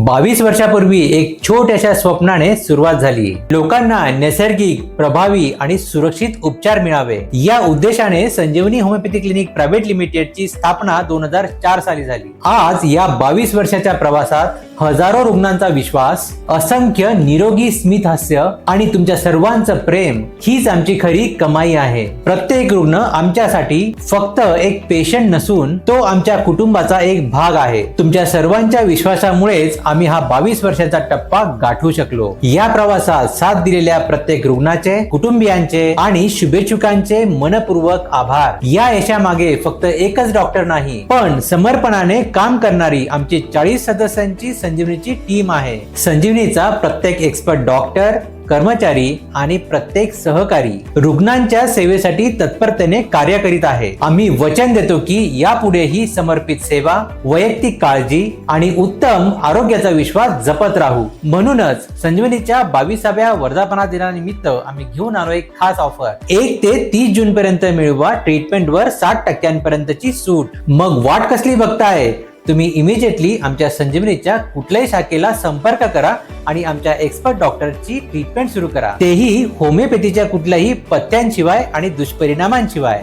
22 वर्षापूर्वी एक छोट्याशा स्वप्नाने सुरुवात झाली. लोकांना नैसर्गिक, प्रभावी आणि सुरक्षित उपचार मिळावे या उद्देशाने संजीवनी होमिओपॅथी क्लिनिक प्रायव्हेट लिमिटेडची स्थापना 2004 साली झाली. आज या 22 वर्षाच्या प्रवासात हजारो रुग्णांचा विश्वास, असंख्य निरोगी स्मित हास्य आणि तुमच्या सर्वांचं प्रेम हीच आमची खरी कमाई आहे. प्रत्येक रुग्ण आमच्यासाठी फक्त एक पेशंट नसून तो आमच्या कुटुंबाचा एक भाग आहे. तुमच्या सर्वांच्या विश्वासामुळेच आम्ही हा 22 वर्षाचा टप्पा गाठू शकलो. या प्रवासात साथ दिलेल्या प्रत्येक रुग्णाचे, कुटुंबियांचे आणि शुभेच्छुकांचे मनपूर्वक आभार. या यशामागे फक्त एकच डॉक्टर नाही, पण समर्पणाने काम करणारी आमची 40 सदस्यांची संजीवनीची टीम आहे. संजीवनीचा प्रत्येक एक्सपर्ट डॉक्टर, कर्मचारी आणि प्रत्येक सहकारी रुग्णांच्या सेवेसाठी तत्परतेने कार्य करीत आहे. आम्ही वचन देतो की यापुढेही समर्पित सेवा, वैयक्तिक काळजी आणि उत्तम आरोग्याचा विश्वास जपत राहू. म्हणूनच संजीवनीच्या 22व्या वर्धापना दिनानिमित्त आम्ही घेऊन आलो एक खास ऑफर. 1 ते 30 जून पर्यंत मिळवा ट्रीटमेंटवर 60% सूट. मग वाट कसली बघताय? तुम्ही इमिजिएटली आमच्या संजीवनीच्या कुठल्याही शाखेला संपर्क करा आणि आमच्या एक्सपर्ट डॉक्टरची ट्रीटमेंट सुरू करा, तेही होमिओपॅथीच्या कुठल्याही पथ्यांशिवाय आणि दुष्परिणामांशिवाय.